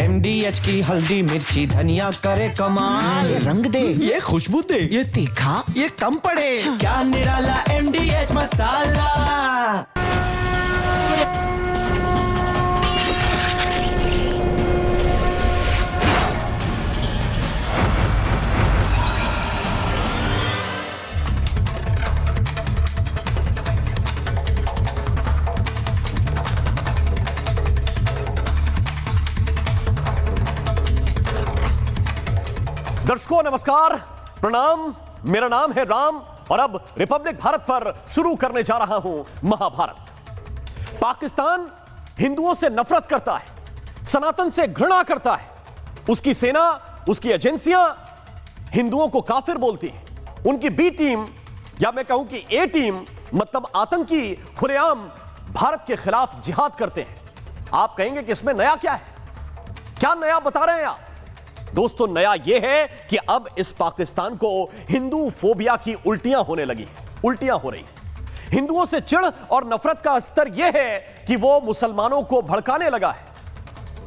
MDH की हल्दी मिर्ची धनिया करे कमाल। ये रंग दे, ये खुशबू दे, ये तीखा, ये कम पड़े। अच्छा। क्या निराला MDH मसाला। दर्शकों नमस्कार, प्रणाम। मेरा नाम है राम और अब रिपब्लिक भारत पर शुरू करने जा रहा हूं महाभारत। पाकिस्तान हिंदुओं से नफरत करता है, सनातन से घृणा करता है। उसकी सेना, उसकी एजेंसियां हिंदुओं को काफिर बोलती हैं। उनकी बी टीम या मैं कहूं कि ए टीम मतलब आतंकी खुलेआम भारत के खिलाफ जिहाद करते हैं। आप कहेंगे कि इसमें नया क्या है? क्या नया बता रहे हैं आप? दोस्तों नया यह है कि अब इस पाकिस्तान को हिंदू फोबिया की उल्टियां होने लगी हैं, उल्टियां हो रही हैं। हिंदुओं से चिढ़ और नफरत का स्तर यह है कि वो मुसलमानों को भड़काने लगा है,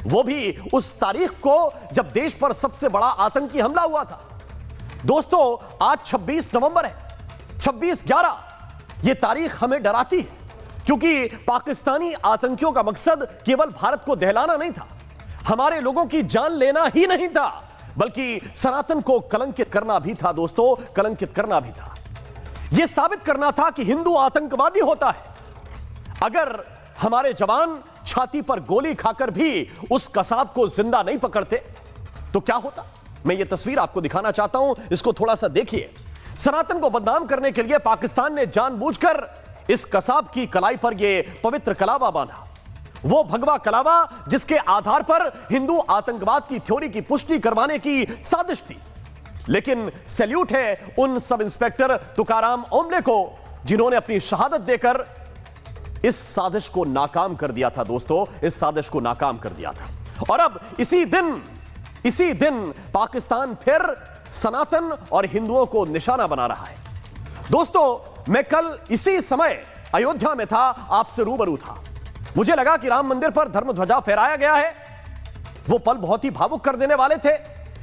वो भी उस तारीख को जब देश पर सबसे बड़ा आतंकी हमला हुआ था। दोस्तों आज 26 नवंबर है, 26/11। यह तारीख हमें डराती है क्योंकि पाकिस्तानी आतंकियों का मकसद केवल भारत को दहलाना नहीं था, हमारे लोगों की जान लेना ही नहीं था, बल्कि सनातन को कलंकित करना भी था। दोस्तों कलंकित करना भी था, यह साबित करना था कि हिंदू आतंकवादी होता है। अगर हमारे जवान छाती पर गोली खाकर भी उस कसाब को जिंदा नहीं पकड़ते तो क्या होता? मैं यह तस्वीर आपको दिखाना चाहता हूं, इसको थोड़ा सा देखिए। सनातन को बदनाम करने के लिए पाकिस्तान ने जानबूझकर इस कसाब की कलाई पर यह पवित्र कलावा बांधा, वो भगवा कलावा जिसके आधार पर हिंदू आतंकवाद की थ्योरी की पुष्टि करवाने की साजिश थी। लेकिन सैल्यूट है उन सब इंस्पेक्टर तुकाराम ओमले को जिन्होंने अपनी शहादत देकर इस साजिश को नाकाम कर दिया था। दोस्तों इस साजिश को नाकाम कर दिया था। और अब इसी दिन पाकिस्तान फिर सनातन और हिंदुओं को निशाना बना रहा है। दोस्तों मैं कल इसी समय अयोध्या में था, आपसे रूबरू था। मुझे लगा कि राम मंदिर पर धर्म ध्वजा फहराया गया है। वो पल बहुत ही भावुक कर देने वाले थे,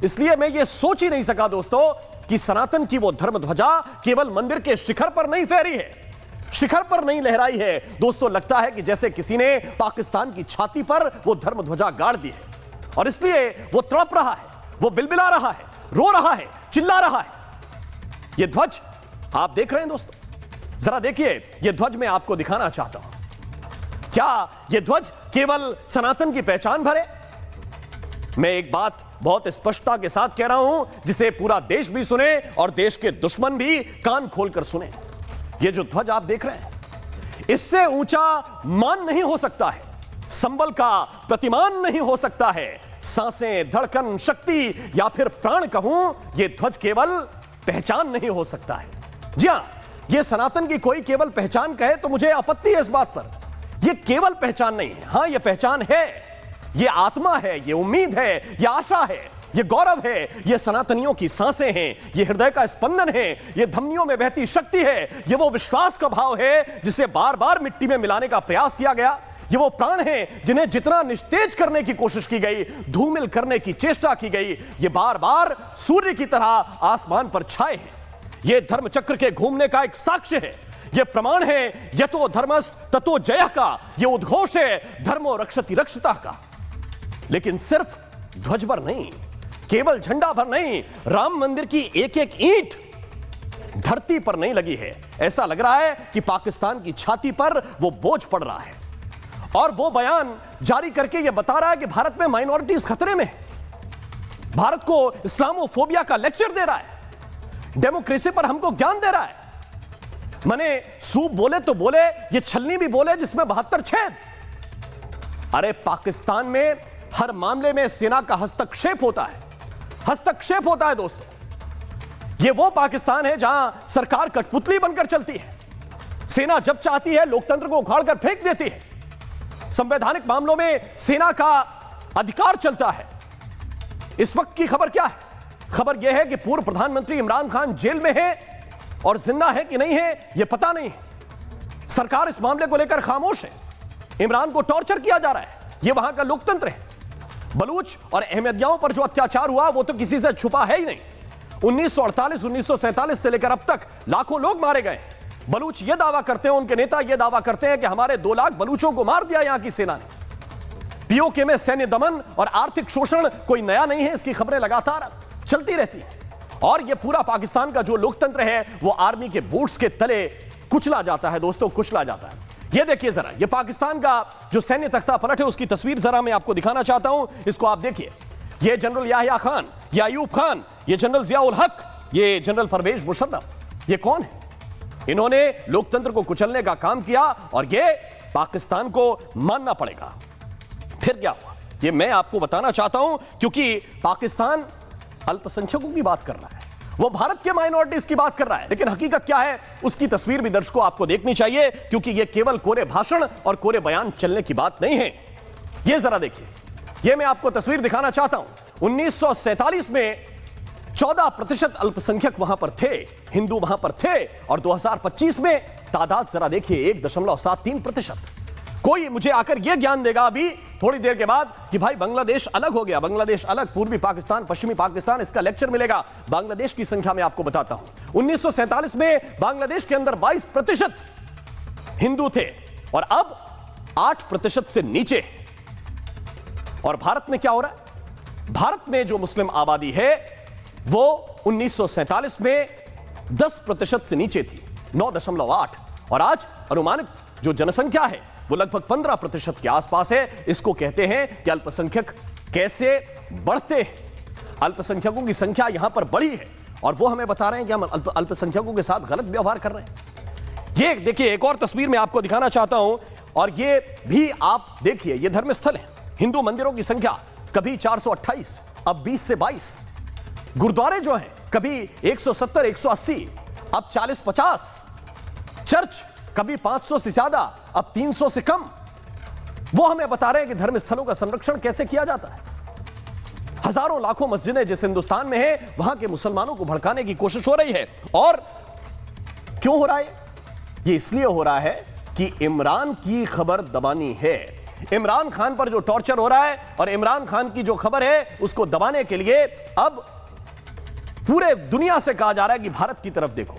इसलिए मैं ये सोच ही नहीं सका दोस्तों कि सनातन की वो धर्म ध्वजा केवल मंदिर के शिखर पर नहीं फहरी है, शिखर पर नहीं लहराई है। दोस्तों लगता है कि जैसे किसी ने पाकिस्तान की छाती पर वो धर्म ध्वजा गाड़ दी है और इसलिए वो तड़प रहा है, वो बिलबिला रहा है, रो रहा है, चिल्ला रहा है। ये ध्वज आप देख रहे हैं दोस्तों, जरा देखिए ये ध्वज मैं आपको दिखाना चाहता हूं। क्या यह ध्वज केवल सनातन की पहचान भरे? मैं एक बात बहुत स्पष्टता के साथ कह रहा हूं जिसे पूरा देश भी सुने और देश के दुश्मन भी कान खोलकर सुने। यह जो ध्वज आप देख रहे हैं, इससे ऊंचा मान नहीं हो सकता है, संबल का प्रतिमान नहीं हो सकता है। सांसें, धड़कन, शक्ति या फिर प्राण कहूं, यह ध्वज केवल पहचान नहीं हो सकता है। जी हां, यह सनातन की कोई केवल पहचान कहे तो मुझे आपत्ति है इस बात पर। यह केवल पहचान नहीं है, हां यह पहचान है, यह आत्मा है, यह उम्मीद है, यह आशा है, यह गौरव है, यह सनातनियों की सांसें हैं, यह हृदय का स्पंदन है, यह धमनियों में बहती शक्ति है, यह वो विश्वास का भाव है जिसे बार बार मिट्टी में मिलाने का प्रयास किया गया। ये वो प्राण हैं जिन्हें जितना निस्तेज करने की कोशिश की गई, धूमिल करने की चेष्टा की गई, ये बार बार सूर्य की तरह आसमान पर छाए हैं। ये धर्म चक्र के घूमने का एक साक्ष्य है, ये प्रमाण है यतो धर्मस ततो जयः का, ये उद्घोष है धर्मो रक्षति रक्षिता का। लेकिन सिर्फ ध्वज पर नहीं, केवल झंडा पर नहीं, राम मंदिर की एक एक ईंट धरती पर नहीं लगी है। ऐसा लग रहा है कि पाकिस्तान की छाती पर वो बोझ पड़ रहा है और वो बयान जारी करके ये बता रहा है कि भारत में माइनॉरिटीज खतरे में है, भारत को इस्लामोफोबिया का लेक्चर दे रहा है, डेमोक्रेसी पर हमको ज्ञान दे रहा है। माने सूप बोले तो बोले, ये छलनी भी बोले जिसमें 72 छेद। अरे पाकिस्तान में हर मामले में सेना का हस्तक्षेप होता है, हस्तक्षेप होता है दोस्तों। ये वो पाकिस्तान है जहां सरकार कठपुतली बनकर चलती है, सेना जब चाहती है लोकतंत्र को उखाड़कर फेंक देती है, संवैधानिक मामलों में सेना का अधिकार चलता है। इस वक्त की खबर क्या है? खबर यह है कि पूर्व प्रधानमंत्री इमरान खान जेल में है और जिंदा है कि नहीं है यह पता नहीं है। सरकार इस मामले को लेकर खामोश है, इमरान को टॉर्चर किया जा रहा है, यह वहां का लोकतंत्र है। बलूच और अहमदियों पर जो अत्याचार हुआ वो तो किसी से छुपा है ही नहीं। 1948, 1947 से लेकर अब तक लाखों लोग मारे गए। बलूच ये दावा करते हैं, उनके नेता ये दावा करते हैं कि हमारे 2 लाख बलूचों को मार दिया यहां की सेना ने। पीओके में सैन्य दमन और आर्थिक शोषण कोई नया नहीं है, इसकी खबरें लगातार चलती रहती हैं। और यह पूरा पाकिस्तान का जो लोकतंत्र है वो आर्मी के बूट्स के तले कुचला जाता है दोस्तों, कुचला जाता है। ये देखिए जरा, ये पाकिस्तान का जो सैन्य तख्ता पलट है उसकी तस्वीर जरा मैं आपको दिखाना चाहता हूं, इसको आप देखिए। ये जनरल याहिया खान, ये अयूब खान, ये जनरल जियाउल हक, ये जनरल परवेज मुशर्रफ, ये कौन है? इन्होंने लोकतंत्र को कुचलने का काम किया और ये पाकिस्तान को मानना पड़ेगा। फिर क्या हुआ ये मैं आपको बताना चाहता हूं, क्योंकि पाकिस्तान अल्पसंख्यकों की बात कर रहा है, वो भारत के माइनॉरिटीज की बात कर रहा है, लेकिन हकीकत क्या है उसकी तस्वीर भी दर्शकों आपको देखनी चाहिए, क्योंकि ये केवल कोरे भाषण और कोरे बयान चलने की बात नहीं है। ये जरा देखिए, ये मैं आपको तस्वीर दिखाना चाहता हूं। 1947 में 14% अल्पसंख्यक वहां पर थे, हिंदू वहां पर थे, और 2025 में तादाद जरा देखिए 1.73%। कोई मुझे आकर यह ज्ञान देगा अभी थोड़ी देर के बाद कि भाई बांग्लादेश अलग हो गया, बांग्लादेश अलग, पूर्वी पाकिस्तान, पश्चिमी पाकिस्तान, इसका लेक्चर मिलेगा। बांग्लादेश की संख्या में आपको बताता हूं। 1947 में बांग्लादेश के अंदर 22% हिंदू थे और अब 8% से नीचे। और भारत में क्या हो रहा है? भारत में जो मुस्लिम आबादी है वो 1947 में 10% से नीचे थी, 9.8, और आज अनुमानित जो जनसंख्या है वो लगभग 15% के आसपास है। इसको कहते हैं कि अल्पसंख्यक कैसे बढ़ते हैं। अल्पसंख्यकों की संख्या यहां पर बढ़ी है और वो हमें बता रहे हैं कि हम अल्पसंख्यकों के साथ गलत व्यवहार कर रहे हैं। ये देखिए एक और तस्वीर मैं आपको दिखाना चाहता हूं, और ये भी आप देखिए, ये धर्मस्थल है। हिंदू मंदिरों की संख्या कभी 428, अब 20 से 22। गुरुद्वारे जो हैं कभी 170, 180, अब 40-50। चर्च कभी 500 से ज्यादा, अब 300 से कम। वो हमें बता रहे हैं कि धर्म स्थलों का संरक्षण कैसे किया जाता है। हजारों लाखों मस्जिदें जिस हिंदुस्तान में है वहां के मुसलमानों को भड़काने की कोशिश हो रही है। और क्यों हो रहा है ये? इसलिए हो रहा है कि इमरान की खबर दबानी है। इमरान खान पर जो टॉर्चर हो रहा है और इमरान खान की जो खबर है उसको दबाने के लिए अब पूरे दुनिया से कहा जा रहा है कि भारत की तरफ देखो,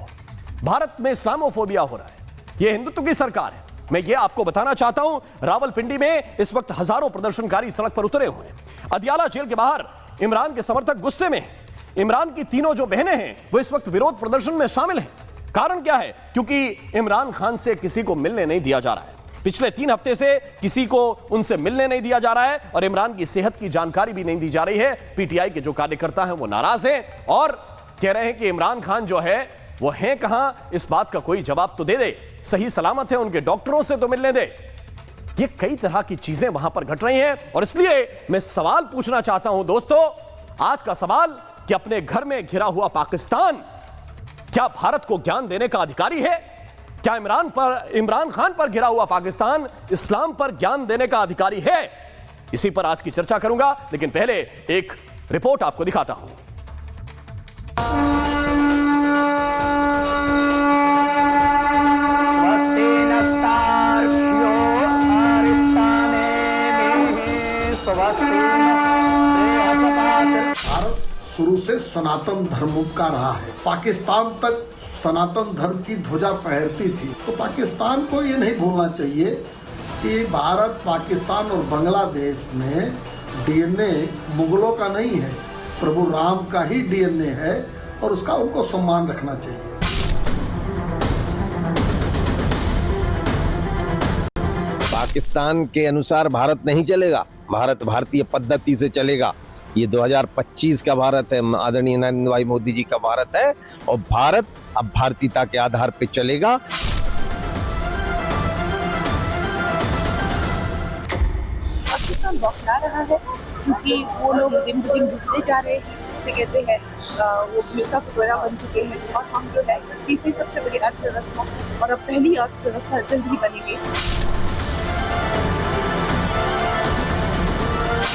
भारत में इस्लामोफोबिया हो रहा है, यह हिंदुत्व की सरकार है। मैं यह आपको बताना चाहता हूं, रावलपिंडी में इस वक्त हजारों प्रदर्शनकारी सड़क पर उतरे हुए हैं। अदियाला जेल के बाहर इमरान के समर्थक गुस्से में हैं। इमरान की तीनों जो बहनें हैं वो इस वक्त विरोध प्रदर्शन में शामिल हैं। कारण क्या है? क्योंकि इमरान खान से किसी को मिलने नहीं दिया जा रहा है। पिछले 3 हफ्ते से किसी को उनसे मिलने नहीं दिया जा रहा है और इमरान की सेहत की जानकारी भी नहीं दी जा रही है। पीटीआई के जो कार्यकर्ता हैं वो नाराज हैं और कह रहे हैं कि इमरान खान जो है वो हैं कहां, इस बात का कोई जवाब तो दे दे, सही सलामत है, उनके डॉक्टरों से तो मिलने दे। ये कई तरह की चीजें वहां पर घट रही हैं और इसलिए मैं सवाल पूछना चाहता हूं दोस्तों, आज का सवाल कि अपने घर में घिरा हुआ पाकिस्तान क्या भारत को ज्ञान देने का अधिकारी है? क्या इमरान खान पर घिरा हुआ पाकिस्तान इस्लाम पर ज्ञान देने का अधिकारी है? इसी पर आज की चर्चा करूंगा, लेकिन पहले एक रिपोर्ट आपको दिखाता हूं। भारत शुरू से सनातन धर्म का रहा है। पाकिस्तान तक सनातन धर्म की ध्वजा फहरती थी। तो पाकिस्तान को ये नहीं भूलना चाहिए कि भारत, पाकिस्तान और बांग्लादेश में डीएनए मुगलों का नहीं है, प्रभु राम का ही डीएनए है और उसका उनको सम्मान रखना चाहिए। पाकिस्तान के अनुसार भारत नहीं चलेगा, भारत भारतीय पद्धति से चलेगा। ये 2025 का भारत है, आदरणीय नरेंद्र भाई मोदी जी का भारत है और भारत अब भारतीयता के आधार पर चलेगा। पाकिस्तान बौखला रहा है क्योंकि वो लोग दिन ब दिन डूबते जा रहे हैं, जैसे कहते हैं वो भीड़ का कुबेरा बन चुके हैं और हम जो है तीसरी सबसे बड़ी अर्थव्यवस्था और अब पहली अर्थव्यवस्था जल्द ही बनेगी।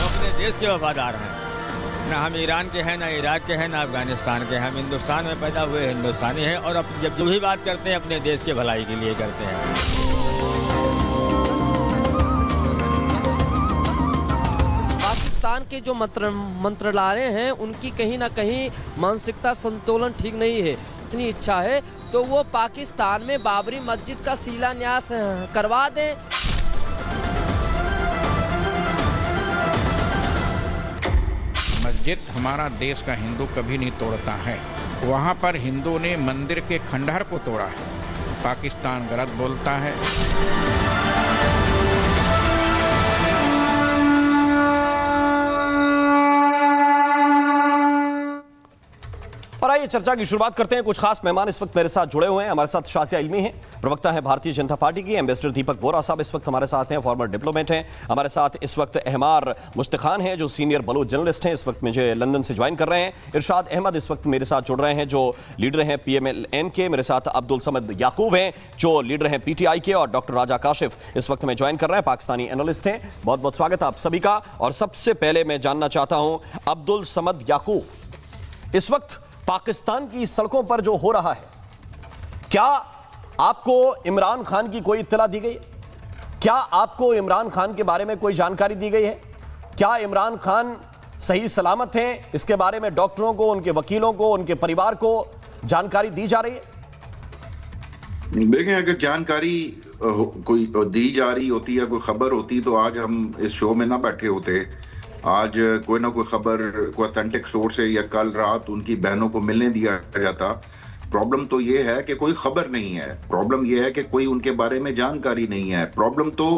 अपने देश के वफादार हैं, ना हम ईरान के हैं, ना इराक के हैं, ना अफगानिस्तान के हैं। हम हिंदुस्तान में पैदा हुए हिंदुस्तानी हैं और अब जब जो भी बात करते हैं अपने देश के भलाई के लिए करते हैं। पाकिस्तान के जो मंत्रालय हैं उनकी कहीं ना कहीं मानसिकता संतुलन ठीक नहीं है। इतनी इच्छा है तो वो पाकिस्तान में बाबरी मस्जिद का शिलान्यास करवा दें। मस्जिद हमारा देश का हिंदू कभी नहीं तोड़ता है। वहाँ पर हिंदू ने मंदिर के खंडहर को तोड़ा है। पाकिस्तान गलत बोलता है। और आइए चर्चा की शुरुआत करते हैं। कुछ खास मेहमान इस वक्त मेरे साथ जुड़े हुए हैं। हमारे साथ शासिया इल्मी हैं, प्रवक्ता है भारतीय जनता पार्टी की। एम्बेसडर दीपक वोरा साहब इस वक्त हमारे साथ हैं, फॉर्मर डिप्लोमेट हैं। हमारे साथ इस वक्त अहमार मुश्ताखान हैं जो सीनियर बलूच जर्नलिस्ट हैं, इस वक्त मुझे लंदन से ज्वाइन कर रहे हैं। इरशाद अहमद इस वक्त मेरे साथ जुड़ रहे हैं जो लीडर हैं PMLN के। मेरे साथ अब्दुल समद याकूब हैं जो लीडर हैं PTI के। और डॉक्टर राजा काशिफ इस वक्त में ज्वाइन कर रहे हैं, पाकिस्तानी एनालिस्ट हैं। बहुत बहुत स्वागत है आप सभी का। और सबसे पहले मैं जानना चाहता हूं अब्दुल समद याकूब, इस वक्त पाकिस्तान की सड़कों पर जो हो रहा है, क्या आपको इमरान खान की कोई इत्तला दी गई है? क्या आपको इमरान खान के बारे में कोई जानकारी दी गई है? क्या इमरान खान सही सलामत हैं? इसके बारे में डॉक्टरों को, उनके वकीलों को, उनके परिवार को जानकारी दी जा रही है? देखें, अगर जानकारी कोई दी जा रही होती या कोई खबर होती तो आज हम इस शो में ना बैठे होते। आज कोई ना कोई खबर कोई ऑथेंटिक सोर्स है या कल रात उनकी बहनों को मिलने दिया जाता। प्रॉब्लम तो ये है कि कोई खबर नहीं है। प्रॉब्लम ये है कि कोई उनके बारे में जानकारी नहीं है। प्रॉब्लम तो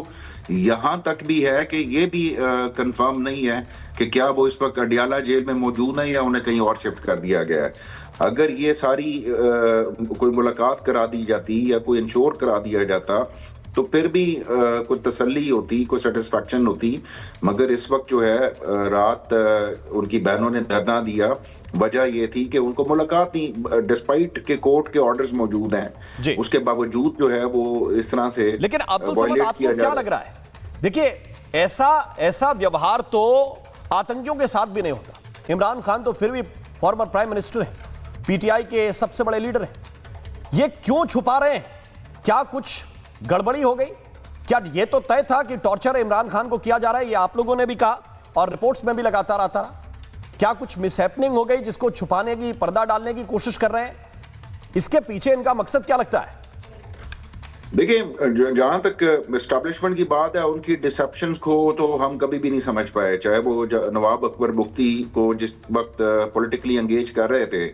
यहाँ तक भी है कि ये भी कंफर्म नहीं है कि क्या वो इस वक्त अडियाला जेल में मौजूद है या उन्हें कहीं और शिफ्ट कर दिया गया है। अगर ये सारी कोई मुलाकात करा दी जाती या कोई इंश्योर करा दिया जाता तो फिर भी कोई तसल्ली होती, कोई सेटिस्फैक्शन होती। मगर इस वक्त जो है रात उनकी बहनों ने धरना दिया, वजह ये थी कि उनको मुलाकात नहीं, डिस्पाइट के कोर्ट के ऑर्डर्स मौजूद हैं, उसके बावजूद जो है वो इस तरह से। लेकिन अब्दुल समद आपको क्या लग रहा है? देखिए, ऐसा व्यवहार तो आतंकियों के साथ भी नहीं होता। इमरान खान तो फिर भी फॉर्मर प्राइम मिनिस्टर हैं, PTI के सबसे बड़े लीडर हैं। ये क्यों छुपा रहे हैं? क्या कुछ गड़बड़ी हो गई? क्या ये तो तय था कि टॉर्चर इमरान खान को किया जा रहा है, ये आप लोगों ने भी कहा और रिपोर्ट्स में भी लगातार आता रहा। क्या कुछ मिसहैपनिंग हो गई जिसको छुपाने की, पर्दा डालने की कोशिश कर रहे हैं? इसके पीछे इनका मकसद क्या लगता है? देखिए, जहां तक एस्टैब्लिशमेंट की बात है, उनकी डिसेप्शंस को तो हम कभी भी नहीं समझ पाए। चाहे वो नवाब अकबर बुख्ती को जिस वक्त पॉलिटिकली एंगेज कर रहे थे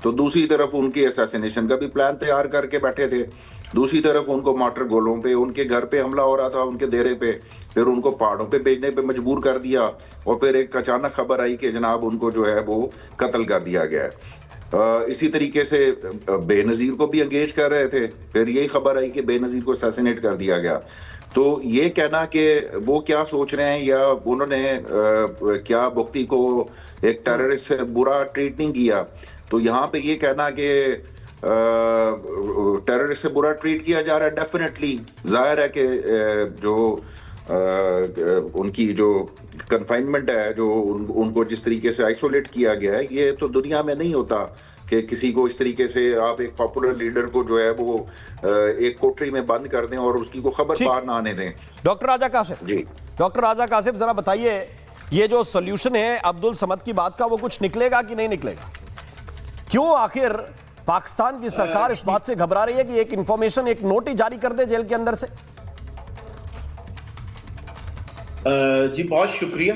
तो दूसरी तरफ उनके असैसिनेशन का भी प्लान तैयार करके बैठे थे। दूसरी तरफ उनको मोटर गोलों पे, उनके घर पे हमला हो रहा था, उनके डेरे पे, फिर उनको पहाड़ों पे भेजने पे मजबूर कर दिया और फिर एक अचानक खबर आई कि जनाब उनको जो है वो कत्ल कर दिया गया है। इसी तरीके से बेनज़ीर को भी एंगेज कर रहे थे, फिर यही खबर आई कि बेनज़ीर को असैसिनेट कर दिया गया। तो ये कहना कि वो क्या सोच रहे हैं या उन्होंने क्या बुख्ती को एक टेररिस्ट से बुरा ट्रीट नहीं किया, तो यहाँ पे ये कहना कि टेररिस्ट से बुरा ट्रीट किया जा रहा है, डेफिनेटली जाहिर है कि जो उनकी जो कन्फाइनमेंट है, जो उनको जिस तरीके से आइसोलेट किया गया है, ये तो दुनिया में नहीं होता कि किसी को इस तरीके से आप एक पॉपुलर लीडर को जो है वो एक कोठरी में बंद कर दें और उसकी को खबर बाहर ना आने दें। डॉक्टर राजा काशिफ जी, डॉक्टर राजा काशिफ जरा बताइए, ये जो सॉल्यूशन है अब्दुल समद की बात का, वो कुछ निकलेगा कि नहीं निकलेगा? क्यों आखिर पाकिस्तान की सरकार इस बात से घबरा रही है कि एक इंफॉर्मेशन, एक नोट ही जारी कर दे जेल के अंदर से? जी बहुत शुक्रिया।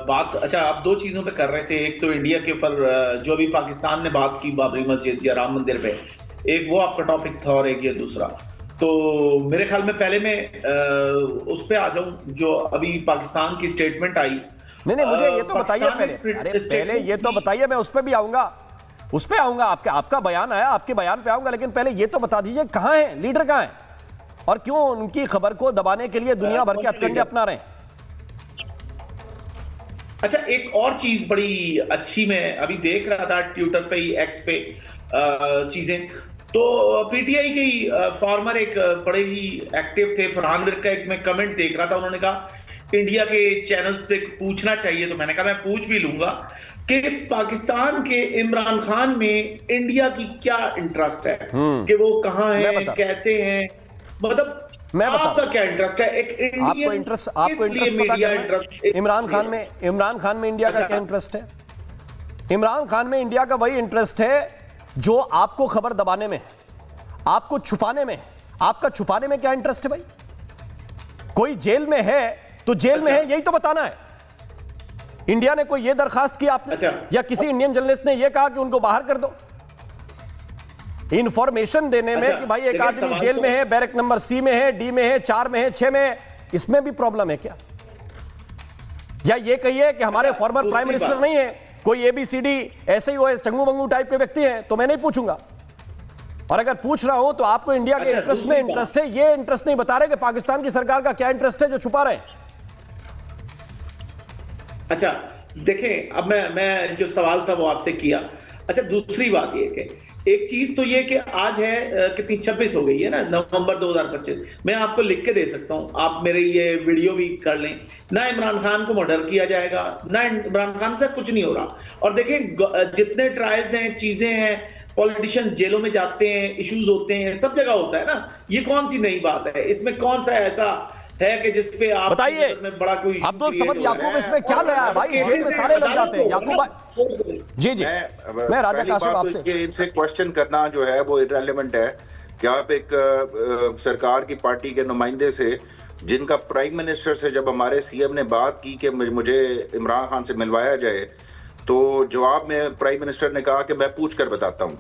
बात अच्छा आप दो चीजों पे कर रहे थे। एक तो इंडिया के ऊपर जो भी पाकिस्तान ने बात की बाबरी मस्जिद या राम मंदिर पे, एक वो आपका टॉपिक था और एक ये दूसरा। तो मेरे ख्याल में पहले मैं उस पे आ जाऊं जो अभी पाकिस्तान की स्टेटमेंट आई। नहीं मुझे ये तो बताइए पहले ये तो बताइए, मैं उस पर भी आऊंगा, उस पर आऊंगा। आपका बयान आया, आपके बयान पे आऊंगा, लेकिन पहले ये तो बता दीजिए कहां है लीडर, कहां है और क्यों उनकी खबर को दबाने के लिए दुनिया भर के हथकंडे अपना रहे हैं? अच्छा, एक और चीज बड़ी अच्छी मैं अभी देख रहा था ट्विटर पे, एक्स पे चीजें, तो PTI की फॉर्मर एक बड़े ही एक्टिव थे, फरहान विर्क का एक मैं कमेंट देख रहा था, उन्होंने कहा इंडिया के चैनल्स पे पूछना चाहिए, तो मैंने कहा मैं पूछ भी लूंगा कि पाकिस्तान के इमरान खान में इंडिया की क्या इंटरेस्ट है, कि वो कहां है, कैसे हैं, मतलब मैं बता आपका क्या इंटरेस्ट है? एक इंडियन आपको इंटरेस्ट पता है? इमरान खान में इंडिया का क्या इंटरेस्ट है? इमरान खान में इंडिया का वही इंटरेस्ट है जो आपको खबर दबाने में है, आपको छुपाने में है। आपका छुपाने में क्या इंटरेस्ट है भाई? कोई जेल में है तो जेल में है, यही तो बताना है। इंडिया ने कोई ये दरखास्त की आपने, या किसी इंडियन जर्नलिस्ट ने ये कहा कि उनको बाहर कर दो? इंफॉर्मेशन देने में कि भाई एक आदमी जेल में है, बैरक नंबर सी में है, डी में है, 4 में है, 6 में है, इसमें भी प्रॉब्लम है क्या? या ये कहिए कि हमारे फॉर्मर प्राइम मिनिस्टर नहीं है, कोई ABCD ऐसे ही वो चंगू मंगू टाइप के व्यक्ति हैं, तो मैं नहीं पूछूंगा। और अगर पूछ रहा हूं तो आपको इंडिया के इंटरेस्ट में इंटरेस्ट है, ये इंटरेस्ट नहीं बता रहे कि पाकिस्तान की सरकार का क्या इंटरेस्ट है जो छुपा रहे हैं। अच्छा देखें, अब मैं जो सवाल था वो आपसे किया। अच्छा, दूसरी बात ये कि एक चीज तो ये कि आज है कितनी 26 हो गई है ना, नवंबर 2025। मैं आपको लिख के दे सकता हूं, आप मेरे ये वीडियो भी कर लें। ना इमरान खान को मर्डर किया जाएगा, ना इमरान खान से कुछ नहीं हो रहा। और देखें जितने ट्रायल्स हैं, चीजें हैं, पॉलिटिशियंस जेलों में जाते हैं, इश्यूज होते हैं, सब जगह होता है ना। ये कौन सी नई बात है? इसमें कौन सा ऐसा है कि जिसपे आप बताइए, बड़ा कोई अब्दुल समद याकूब इसमें क्या नया है भाई? जेल में सारे लोग जाते हैं। याकूब जी मैं राजा काशिफ आपसे इनसे क्वेश्चन करना जो है वो इररिलेवेंट है कि आप एक सरकार की पार्टी के नुमाइंदे से, जिनका प्राइम मिनिस्टर से जब हमारे CM ने बात की कि मुझे इमरान खान से मिलवाया जाए, तो जवाब में प्राइम मिनिस्टर ने कहा कि मैं पूछ कर बताता हूं।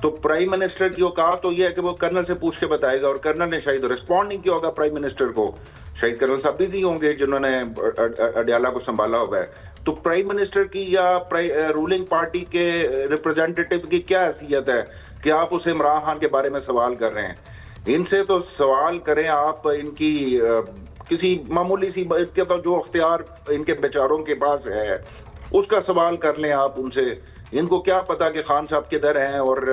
तो प्राइम मिनिस्टर की औकात तो यह है कि वो कर्नल से पूछ के बताएगा, और कर्नल ने शायद रिस्पॉन्ड नहीं किया होगा प्राइम मिनिस्टर को। शायद कर्नल साहब बिजी होंगे जिन्होंने अडयाला को संभाला हुआ है। तो प्राइम मिनिस्टर की या रूलिंग पार्टी के रिप्रेजेंटेटिव की क्या हैसियत है कि आप उस इमरान खान के बारे में सवाल कर रहे हैं? इनसे तो सवाल करें आप, इनकी किसी मामूली सी के तो जो अख्तियार इनके बेचारों के पास है उसका सवाल कर लें आप उनसे। इनको क्या पता कि खान साहब किधर हैं और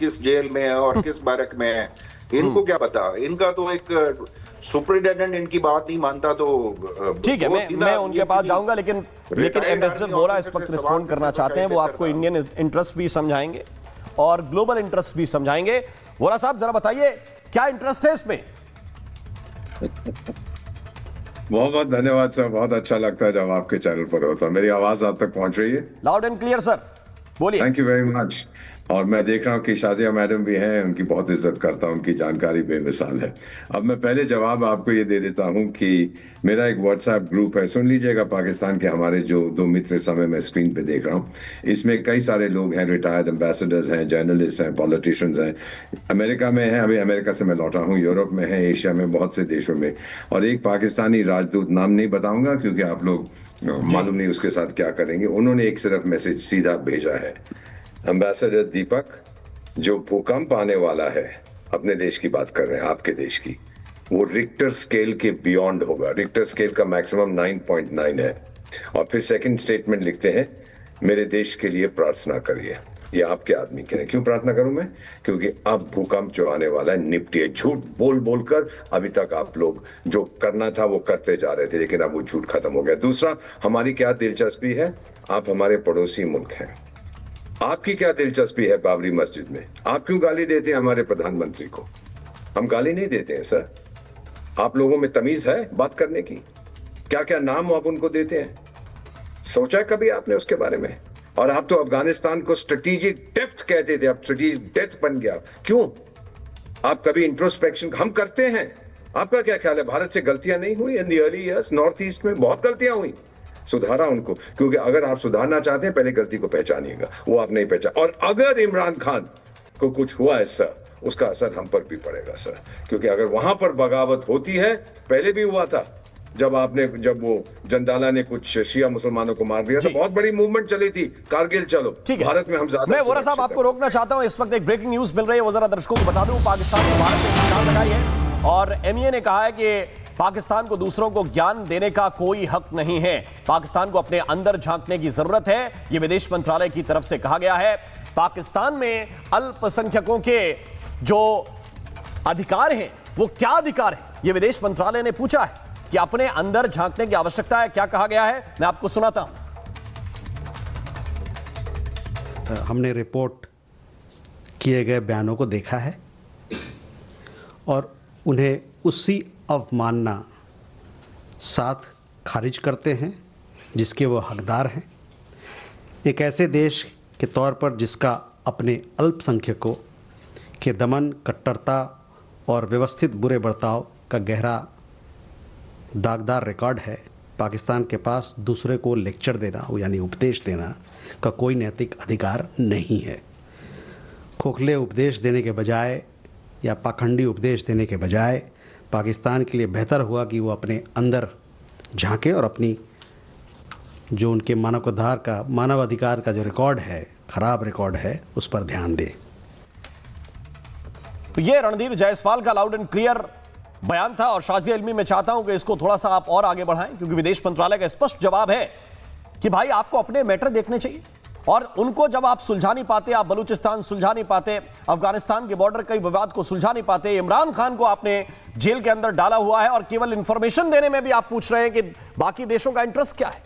किस जेल में है और किस बैरक में है? इनको क्या पता? इनका तो एक सुपरिटेंडेंट इनकी बात नहीं मानता। तो ठीक है, मैं उनके पास जाऊंगा, लेकिन एम्बेसडर वोरा इस वक्त रिस्पॉन्ड करना चाहते हैं। वो आपको इंडियन इंटरेस्ट भी समझाएंगे और ग्लोबल इंटरेस्ट भी समझाएंगे। वोरा साहब जरा बताइए क्या इंटरेस्ट है इसमें? बहुत बहुत धन्यवाद सर, बहुत अच्छा लगता है जब आपके चैनल पर होता है। मेरी आवाज आप तक पहुंच रही है? लाउड एंड क्लियर सर, बोलिए। Thank you very much. और मैं देख रहा हूँ कि शाजिया मैडम भी हैं, उनकी बहुत इज्जत करता हूँ, उनकी जानकारी बेमिसाल है। अब मैं पहले जवाब आपको ये दे देता हूँ कि मेरा एक व्हाट्सएप ग्रुप है, सुन लीजिएगा। पाकिस्तान के हमारे जो 2 मित्र समय मैं स्क्रीन पे देख रहा हूँ, इसमें कई सारे लोग हैं, रिटायर्ड एम्बेसडर्स हैं, जर्नलिस्ट हैं, पॉलिटिशियंस हैं। अमेरिका में हैं, अभी अमेरिका से मैं लौटा हूँ, यूरोप में है, एशिया में, बहुत से देशों में। और एक पाकिस्तानी राजदूत, नाम नहीं बताऊंगा क्योंकि आप लोग मालूम नहीं उसके साथ क्या करेंगे, उन्होंने एक सिर्फ मैसेज सीधा भेजा है, एम्बेसडर दीपक, जो भूकंप आने वाला है, अपने देश की बात कर रहे हैं, आपके देश की, वो रिक्टर स्केल के बियॉन्ड होगा। रिक्टर स्केल का मैक्सिमम 9.9 है। और फिर सेकंड स्टेटमेंट लिखते हैं, मेरे देश के लिए प्रार्थना करिए। ये आपके आदमी के लिए क्यों प्रार्थना करूं मैं? क्योंकि अब भूकंप जो आने वाला है निपटिए। झूठ बोल बोलकर अभी तक आप लोग जो करना था वो करते जा रहे थे, लेकिन अब वो झूठ खत्म हो गया। दूसरा, हमारी क्या दिलचस्पी है? आप हमारे पड़ोसी मुल्क हैं, आपकी क्या दिलचस्पी है बाबरी मस्जिद में? आप क्यों गाली देते हैं हमारे प्रधानमंत्री को? हम गाली नहीं देते हैं सर। आप लोगों में तमीज है बात करने की? क्या क्या नाम आप उनको देते हैं? सोचा कभी आपने उसके बारे में? और आप तो अफगानिस्तान को स्ट्रेटेजिक डेप्थ कहते थे, अब स्ट्रेटेजिक डेथ बन गया। क्यों? आप कभी इंट्रोस्पेक्शन हम करते हैं? आपका क्या ख्याल है, भारत से गलतियां नहीं हुई in the early years? North east में बहुत गलतियां हुई, सुधारा उनको। क्योंकि अगर आप सुधारना चाहते हैं, पहले गलती को पहचानिएगा, वो आप नहीं पहचान। और अगर इमरान खान को कुछ हुआ है सर, उसका असर हम पर भी पड़ेगा सर, क्योंकि अगर वहां पर बगावत होती है, पहले भी हुआ था जब वो जंदाला ने कुछ शिया मुसलमानों को मार दिया, तो बहुत बड़ी मूवमेंट चली थी, कारगिल चलो। भारत में हम ज्यादा। मैं वोरा साहब आपको रोकना चाहता हूं, इस वक्त एक ब्रेकिंग न्यूज मिल रही है, वो जरा दर्शकों को बता दूं। पाकिस्तान ने भारत में सरकार लगाई है और MEA ने कहा है कि पाकिस्तान को दूसरों को ज्ञान देने का कोई हक नहीं है, पाकिस्तान को अपने अंदर झांकने की जरूरत है, यह विदेश मंत्रालय की तरफ से कहा गया है। पाकिस्तान में अल्पसंख्यकों के जो अधिकार हैं वो क्या अधिकार है, यह विदेश मंत्रालय ने पूछा है कि अपने अंदर झांकने की आवश्यकता है। क्या कहा गया है, मैं आपको सुनाता हूं। हमने रिपोर्ट किए गए बयानों को देखा है और उन्हें उसी अवमानना साथ खारिज करते हैं जिसके वो हकदार हैं। एक ऐसे देश के तौर पर जिसका अपने अल्पसंख्यकों के दमन, कट्टरता और व्यवस्थित बुरे बर्ताव का गहरा दागदार रिकॉर्ड है, पाकिस्तान के पास दूसरे को लेक्चर देना यानी उपदेश देना का कोई नैतिक अधिकार नहीं है। खोखले उपदेश देने के बजाय या पाखंडी उपदेश देने के बजाय पाकिस्तान के लिए बेहतर हुआ कि वो अपने अंदर झांके और अपनी जो उनके मानवाधिकार का जो रिकॉर्ड है, खराब रिकॉर्ड है, उस पर ध्यान दे। तो ये रणधीर जायसवाल का लाउड एंड क्लियर बयान था और शाजिया इल्मी मैं चाहता हूं कि इसको थोड़ा सा आप और आगे बढ़ाएं, क्योंकि विदेश मंत्रालय का स्पष्ट जवाब है कि भाई आपको अपने मैटर देखने चाहिए और उनको जब आप सुलझा नहीं पाते, आप बलूचिस्तान सुलझा नहीं पाते, अफगानिस्तान के बॉर्डर के विवाद को सुलझा नहीं पाते, इमरान खान को आपने जेल के अंदर डाला हुआ है और केवल इंफॉर्मेशन देने में भी आप पूछ रहे हैं कि बाकी देशों का इंटरेस्ट क्या है।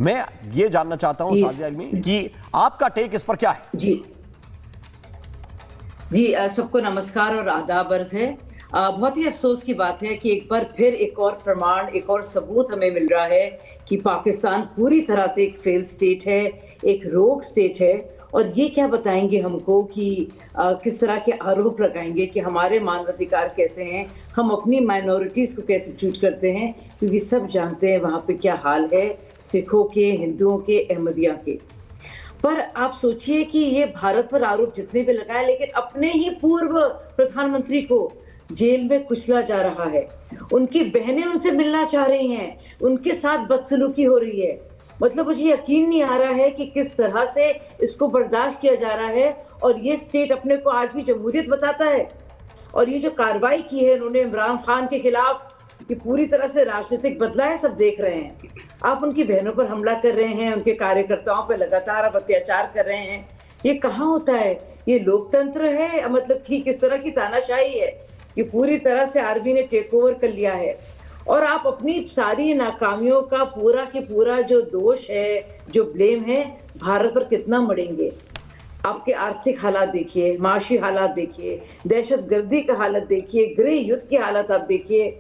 मैं ये जानना चाहता हूं शाजिया इल्मी कि आपका टेक इस पर क्या है। जी सबको नमस्कार और आदाब अर्ज है। बहुत ही अफसोस की बात है कि एक बार फिर एक और प्रमाण, एक और सबूत हमें मिल रहा है कि पाकिस्तान पूरी तरह से एक फेल स्टेट है, एक रोग स्टेट है। और ये क्या बताएंगे हमको कि किस तरह के आरोप लगाएंगे कि हमारे मानवाधिकार कैसे हैं, हम अपनी माइनॉरिटीज़ को कैसे ट्रीट करते हैं, क्योंकि सब जानते हैं वहाँ पे क्या हाल है सिखों के, हिंदुओं के, अहमदिया के। पर आप सोचिए कि ये भारत पर आरोप जितने भी लगाए, लेकिन अपने ही पूर्व प्रधानमंत्री को जेल में कुचला जा रहा है। उनकी बहनें उनसे मिलना चाह रही हैं, उनके साथ बदसलूकी हो रही है। मतलब मुझे यकीन नहीं आ रहा है कि किस तरह से इसको बर्दाश्त किया जा रहा है। और ये स्टेट अपने को आज भी जमहूरियत बताता है। और ये जो कार्रवाई की है इन्होंने इमरान खान के खिलाफ, ये पूरी तरह से राजनीतिक बदला है, सब देख रहे हैं। आप उनकी बहनों पर हमला कर रहे हैं, उनके कार्यकर्ताओं पर लगातार आप अत्याचार कर रहे हैं। ये कहाँ होता है? ये लोकतंत्र है? मतलब कि किस तरह की तानाशाही है? ये पूरी तरह से आर्मी ने टेक ओवर कर लिया है। और आप अपनी सारी नाकामियों का पूरा की पूरा जो दोष है, जो ब्लेम है, भारत पर कितना मढ़ेंगे। आपके आर्थिक हालात देखिए, माशी हालात देखिए, दहशतगर्दी का हालत देखिए, गृह युद्ध की हालत आप देखिए।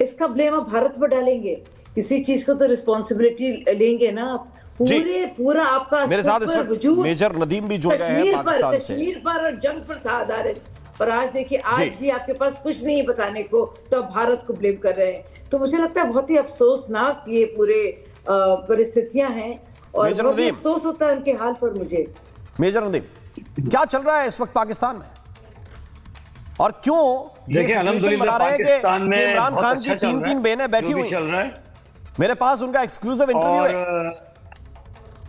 इसका ब्लेम आप भारत पर डालेंगे? किसी चीज को तो रिस्पॉन्सिबिलिटी लेंगे ना आप। पूरा आपका मेरे साथ इस वक्त मेजर नदीम भी जुड़ गए हैं पाकिस्तान से। कश्मीर पर जंग पर था आधारित, पर आज देखिए आज भी आपके पास कुछ नहीं बताने को, तो आप भारत को ब्लेम कर रहे हैं। तो मुझे लगता है बहुत ही अफसोसनाक ये पूरे परिस्थितियां हैं और बहुत ही अफसोस होता है उनके हाल पर। मुझे मेजर नदीम, क्या चल रहा है इस वक्त पाकिस्तान में और क्यों ये सिचुएशन बना रहे हैं कि इमरान खान की तीन बहनें बैठी हुई हैं? मेरे पास उनका एक्सक्लूसिव इंटरव्यू है,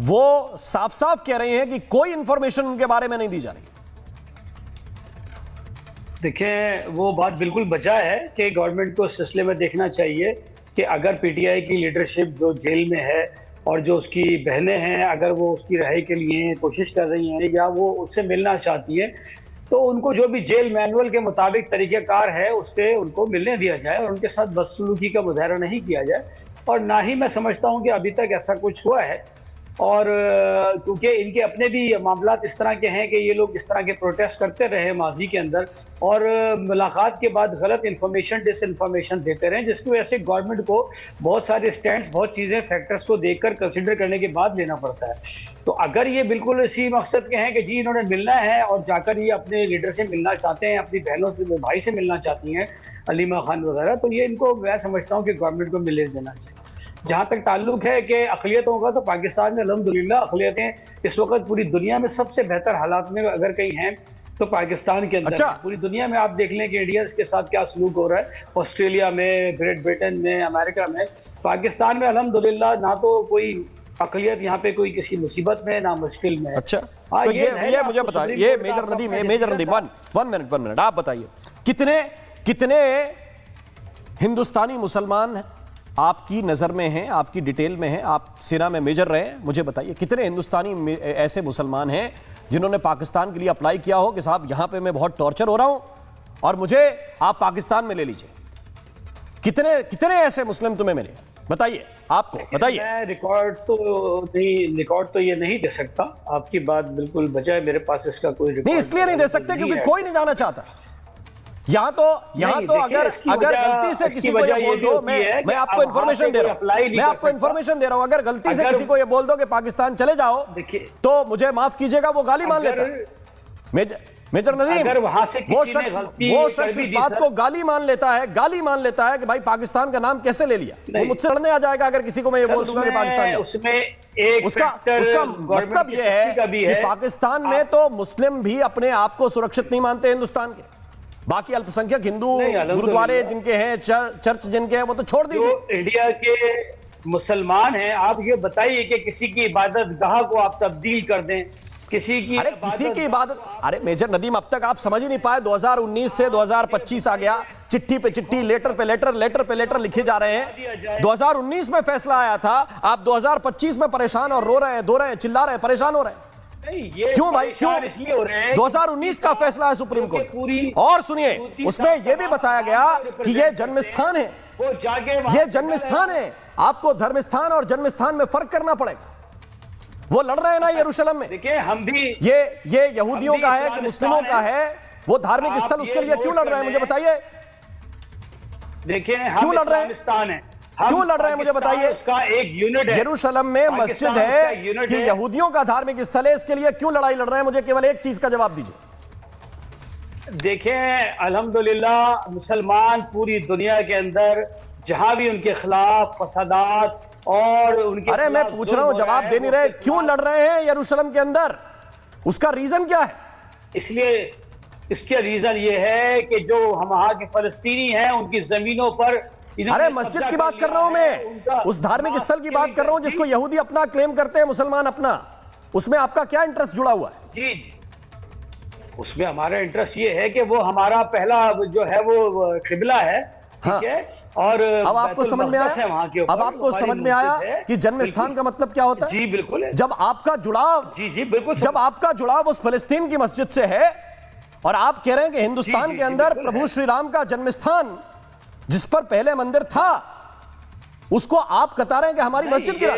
वो साफ साफ कह रहे हैं कि कोई इंफॉर्मेशन उनके बारे में नहीं दी जा रही। देखिए, वो बात बिल्कुल बचा है कि गवर्नमेंट को इस सिलसिले में देखना चाहिए कि अगर पीटीआई की लीडरशिप जो जेल में है और जो उसकी बहनें हैं, अगर वो उसकी रिहाई के लिए कोशिश कर रही हैं या वो उससे मिलना चाहती हैं, तो उनको जो भी जेल मैनुअल के मुताबिक तरीक़ेकार है उस पर उनको मिलने दिया जाए और उनके साथ बदसलूकी का मुजाहरा नहीं किया जाए। और ना ही मैं समझता हूँ कि अभी तक ऐसा कुछ हुआ है। और क्योंकि इनके अपने भी मामला इस तरह के हैं कि ये लोग इस तरह के प्रोटेस्ट करते रहे माजी के अंदर और मुलाकात के बाद गलत इन्फॉर्मेशन, डिसइन्फॉर्मेशन देते रहे, जिसकी वजह से गवर्नमेंट को बहुत सारे स्टैंड्स, बहुत चीज़ें, फैक्टर्स को देखकर कंसिडर करने के बाद लेना पड़ता है। तो अगर ये बिल्कुल इसी मकसद के हैं कि जी इन्होंने मिलना है और जाकर ये अपने लीडर से मिलना चाहते हैं, अपनी बहनों से, भाई से मिलना चाहती हैं, अलीमा खान वगैरह, तो ये इनको मैं समझता हूँ कि गवर्नमेंट को मिलने देना चाहिए। जहाँ तक ताल्लुक है कि अक़लियतों का, तो पाकिस्तान में अल्हम्दुलिल्लाह अक़लियतें इस वक्त पूरी दुनिया में सबसे बेहतर हालात में अगर कहीं हैं तो पाकिस्तान के अंदर। पूरी दुनिया में आप देख लें कि इंडियंस के साथ क्या सलूक हो रहा है, ऑस्ट्रेलिया में, ग्रेट ब्रिटेन में, अमेरिका में। पाकिस्तान में अल्हम्दुलिल्लाह ना तो कोई अक़लियत यहाँ पे कोई किसी मुसीबत में, ना मुश्किल में। अच्छा, तो ये मुझे बताइए, ये मेजर नदीम वन मिनट आप बताइए, कितने हिंदुस्तानी मुसलमान आपकी नजर में हैं, आपकी डिटेल में हैं, आप सेना में मेजर रहे हैं, मुझे बताइए कितने हिंदुस्तानी ऐसे मुसलमान हैं जिन्होंने पाकिस्तान के लिए अप्लाई किया हो कि साहब यहां पे मैं बहुत टॉर्चर हो रहा हूं और मुझे आप पाकिस्तान में ले लीजिए? कितने ऐसे मुस्लिम तुम्हें मिले? बताइए, आपको बताइए। मैं रिकॉर्ड तो ये नहीं दे सकता। आपकी बात बिल्कुल बचा है, मेरे पास इसका कोई रिकॉर्ड नहीं, इसलिए नहीं दे सकते क्योंकि कोई नहीं जाना चाहता। यहाँ तो अगर गलती से किसी को ये बोल दो, मैं आपको इन्फॉर्मेशन दे रहा हूँ, अगर गलती से किसी को ये बोल दो कि पाकिस्तान चले जाओ, तो मुझे माफ कीजिएगा, वो गाली मान लेता है। मेजर नदीम, वो शख्स इस बात को गाली मान लेता है कि भाई पाकिस्तान का नाम कैसे ले लिया, वो मुझसे लड़ने आ जाएगा अगर किसी को मैं ये बोल दूंगा कि पाकिस्तान। उसका मतलब ये है कि पाकिस्तान में तो मुस्लिम भी अपने आप को सुरक्षित नहीं मानते हिंदुस्तान के, बाकी अल्पसंख्यक हिंदू गुरुद्वारे जिनके हैं, चर्च जिनके हैं, वो तो छोड़ दीजिए। इंडिया के मुसलमान हैं, आप ये बताइए कि किसी की इबादत गाह को आप तब्दील कर दें, किसी की इबादत। अरे मेजर नदीम, अब तक आप समझ ही नहीं पाए, 2019 से 2025 आ गया, चिट्ठी पे चिट्ठी, लेटर पे लेटर लिखे जा रहे हैं। 2019 में फैसला आया था, आप 2025 में परेशान और रो रहे हैं, चिल्ला रहे हैं, परेशान हो रहे हैं। क्यों भाई, क्यों? 2019 का फैसला है सुप्रीम कोर्ट, और सुनिए उसमें यह भी बताया गया कि यह जन्मस्थान है, यह जन्मस्थान है, आपको धर्मस्थान और जन्मस्थान में फर्क करना पड़ेगा। वो लड़ रहे हैं ना यरूशलम में, देखिए हम भी ये यहूदियों का है कि मुस्लिमों का है, वो धार्मिक स्थल, उसके लिए क्यों लड़ रहे हैं मुझे बताइए। देखिए क्यों लड़ रहे हैं, क्यों लड़ रहे हैं मुझे बताइए। उसका एक यूनिट है, यरूशलम में मस्जिद है कि यहूदियों का धार्मिक स्थल है, इसके लिए क्यों लड़ाई लड़ रहे हैं, मुझे केवल एक चीज का जवाब दीजिए। देखें अल्हम्दुलिल्लाह मुसलमान पूरी दुनिया के अंदर जहां भी उनके खिलाफ फसादात और उनके, अरे मैं पूछ रहा हूं, जवाब दे नहीं रहे, क्यों लड़ रहे हैं यरूशलम के अंदर, उसका रीजन क्या है? इसलिए इसके रीजन ये है कि जो हम वहां के फलस्तीनी हैं उनकी जमीनों पर, अरे मस्जिद की बात कर रहा हूं मैं, उस धार्मिक स्थल की बात कर रहा हूं जिसको यहूदी अपना क्लेम करते हैं, मुसलमान अपना, उसमें आपका क्या इंटरेस्ट जुड़ा हुआ है? जी, उसमें हमारा इंटरेस्ट ये है कि वो हमारा पहला जो है वो किबला है, ठीक है, और अब आपको समझ में आया, अब आपको समझ में आया कि जन्म स्थान का मतलब क्या होता है? जी बिल्कुल, जब आपका जुड़ाव, जी बिल्कुल, जब आपका जुड़ाव उस फिलिस्तीन की मस्जिद से है और आप कह रहे हैं कि हिंदुस्तान के अंदर प्रभु श्री राम का जन्म स्थान जिस पर पहले मंदिर था, उसको आप बता रहे हैं कि हमारी मस्जिद गिरा।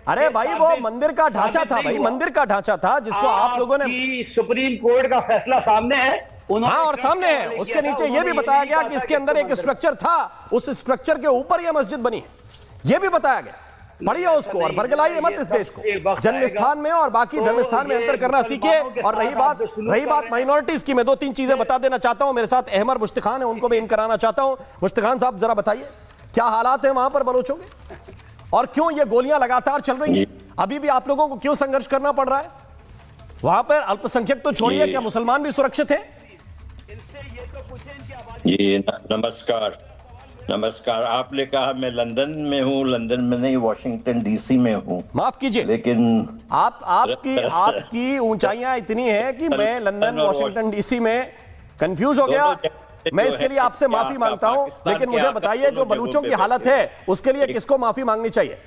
अरे भाई वो मंदिर का ढांचा था, भाई मंदिर का ढांचा था जिसको आप लोगों ने, सुप्रीम कोर्ट का फैसला सामने है, हाँ और सामने है, उसके नीचे यह भी बताया गया कि इसके अंदर एक स्ट्रक्चर था, उस स्ट्रक्चर के ऊपर यह मस्जिद बनी है, यह भी बताया गया। पढ़िए उसको और बरगलाइए मत इस देश को। जन्मस्थान में और बाकी धर्मस्थान में अंतर करना सीखिए। और रही बात माइनॉरिटीज की, मैं 2-3 चीजें बता देना चाहता हूं। मेरे साथ अहमर मुश्तिखान है, उनको मैं इन कराना चाहता हूं। मुश्तिखान साहब जरा बताइए क्या हालात है वहां पर बलोचों के, और क्यों ये गोलियां लगातार चल रही हैं? अभी भी आप लोगों को क्यों संघर्ष करना पड़ रहा है वहां पर? अल्पसंख्यक तो छोड़िए, क्या मुसलमान भी सुरक्षित है? जी नमस्कार। आपने कहा मैं लंदन में हूँ, लंदन में नहीं, वॉशिंगटन डीसी में हूँ। माफ कीजिए, लेकिन आपकी ऊंचाइयां इतनी हैं कि मैं लंदन वॉशिंगटन डीसी में कंफ्यूज हो गया। मैं इसके लिए आपसे माफी मांगता हूं, लेकिन मुझे बताइए जो बलूचों की हालत है उसके लिए किसको माफी मांगनी चाहिए?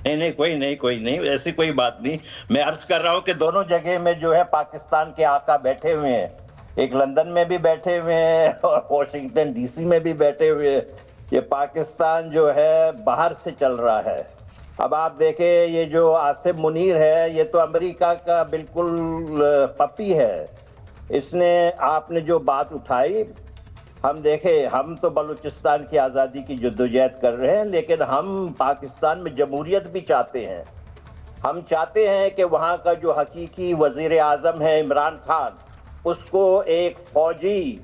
नहीं, कोई नहीं, ऐसी कोई बात नहीं। मैं अर्ज कर रहा हूं कि दोनों जगह में जो है पाकिस्तान के आका बैठे हुए हैं, एक लंदन में भी बैठे हुए हैं और वॉशिंगटन डीसी में भी बैठे हुए हैं। ये पाकिस्तान जो है बाहर से चल रहा है। अब आप देखें, ये जो आसिफ मुनीर है, ये तो अमेरिका का बिल्कुल पपी है। इसने, आपने जो बात उठाई, हम देखें, हम तो बलूचिस्तान की आज़ादी की जद्दोजहद कर रहे हैं, लेकिन हम पाकिस्तान में जमहूरियत भी चाहते हैं। हम चाहते हैं कि वहाँ का जो हकीकी वज़ीर आज़म है इमरान खान, उसको एक फौजी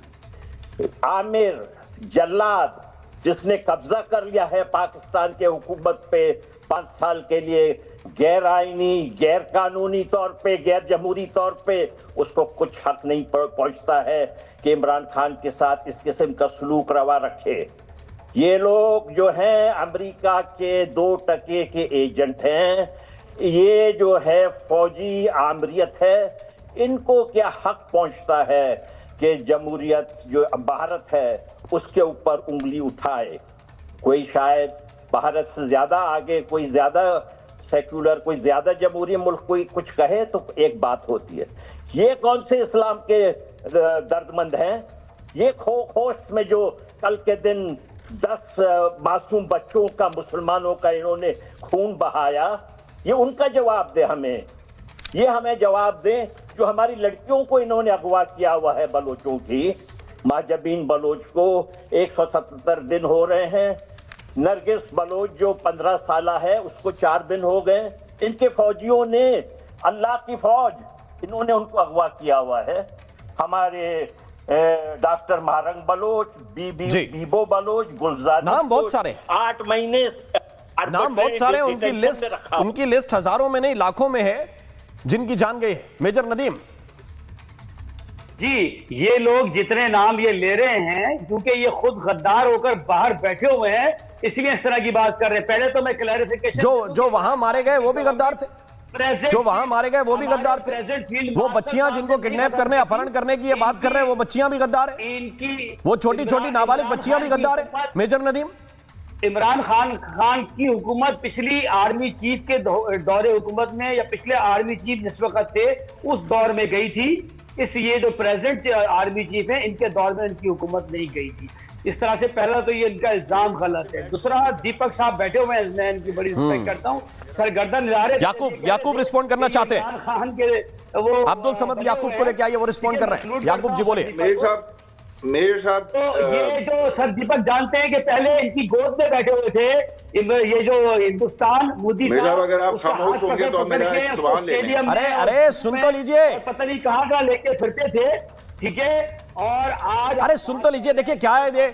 आमिर जल्लाद जिसने कब्जा कर लिया है पाकिस्तान के हुकूमत पे 5 साल के लिए, गैर आईनी, गैर कानूनी तौर पे, गैर जमहूरी तौर पे, उसको कुछ हक नहीं पहुंचता है कि इमरान खान के साथ इस किस्म का सलूक रवा रखे। ये लोग जो हैं अमेरिका के 2% के एजेंट हैं। ये जो है फौजी आमरियत है, इनको क्या हक पहुंचता है कि जमहूरियत जो भारत है उसके ऊपर उंगली उठाए? कोई शायद भारत से ज्यादा आगे, कोई ज्यादा सेक्युलर, कोई ज्यादा जमहूरी मुल्क कोई कुछ कहे तो एक बात होती है। ये कौन से इस्लाम के दर्दमंद हैं? ये खोस्ट में जो कल के दिन 10 मासूम बच्चों का, मुसलमानों का इन्होंने खून बहाया, ये उनका जवाब दे हमें। ये हमें जवाब दें जो हमारी लड़कियों को इन्होंने अगवा किया हुआ है बलोचों की। महजबीन बलोच को 177 दिन हो रहे हैं। नरगिस बलोच जो 15 साल है उसको 4 दिन हो गए। इनके फौजियों ने, अल्लाह की फौज, इन्होंने उनको अगवा किया हुआ है। हमारे doctor Mahrang Bloch, Vivo Bloch, गुलजार, नाम बहुत सारे, 8 महीने नाम बहुत सारे। उनकी लिस्ट हजारों में नहीं लाखों में है जिनकी जान गई है। मेजर नदीम जी, ये लोग जितने नाम ये ले रहे हैं, क्योंकि ये खुद गद्दार होकर बाहर बैठे हुए हैं, इसलिए इस तरह की बात कर रहे हैं। पहले तो मैं क्लैरिफिकेशन, जो वहां मारे गए वो भी गद्दार थे, जो वहां मारे गए वो भी गद्दार थे। वो बच्चियां जिनको किडनैप करने, अपहरण करने की ये बात कर रहे हैं, वो बच्चियां भी गद्दार है। वो छोटी छोटी नाबालिग बच्चियां भी गद्दार है। मेजर नदीम, इमरान खान की हुकूमत पिछली आर्मी चीफ के दौरे हुकूमत में, या पिछले आर्मी चीफ जिस वक्त थे उस दौर में गई थी। इस ये जो प्रेजेंट आर्मी चीफ है, इनके दौर में इनकी हुकूमत नहीं गई थी। इस तरह से पहला तो ये इनका इल्जाम गलत है। दूसरा, दीपक साहब बैठे हुए हैं, मैं इनकी बड़ी रिस्पेक्ट करता हूँ, सरगर्दन ला रहे। याकूब रिस्पॉन्ड करना चाहते हैं। खान के वो अब्दुल समद याकूब को लेके आइए, वो रिस्पॉन्ड कर रहे हैं। याकूब जी बोलिए। मेयर साहब, तो ये जो सर दीपक जानते हैं कि पहले इनकी गोद में बैठे हुए थे ये जो हिंदुस्तान, मोदी साहब, अगर आप खामोश होंगे तो मेरा एक सवाल ले लें। अरे सुन तो लीजिए, पता नहीं कहाँ कहाँ लेके फिरते थे, ठीक है। और आज अरे सुन तो लीजिए, देखिए क्या है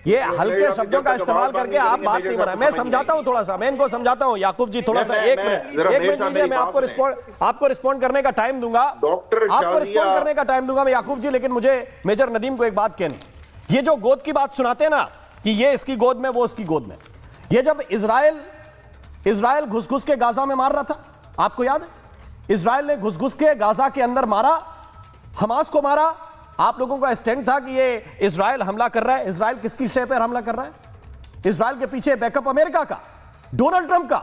ये हल्के शब्दों का इस्तेमाल करके आप बात नहीं बनाए। मैं समझाता हूं, थोड़ा सा मैं इनको समझाता हूं। याकूब जी थोड़ा सा एक मिनट दीजिए, मैं आपको रिस्पॉन्ड करने का टाइम दूंगा, आपको रिस्पॉन्ड करने का टाइम दूंगा मैं याकूब जी। लेकिन मुझे मेजर नदीम को एक बात कहनी, ये जो गोद की बात सुनाते हैं ना कि ये इसकी गोद में, वो उसकी गोद में, ये जब इजराइल घुस घुस के गाजा में मार रहा था, आपको याद है? इजराइल ने घुस घुस के गाजा के अंदर मारा, हमास को मारा। आप लोगों का स्टैंड था कि ये इजराइल हमला कर रहा है। इजराइल किसकी शय पर हमला कर रहा है? इजराइल के पीछे बैकअप अमेरिका का, डोनाल्ड ट्रंप का।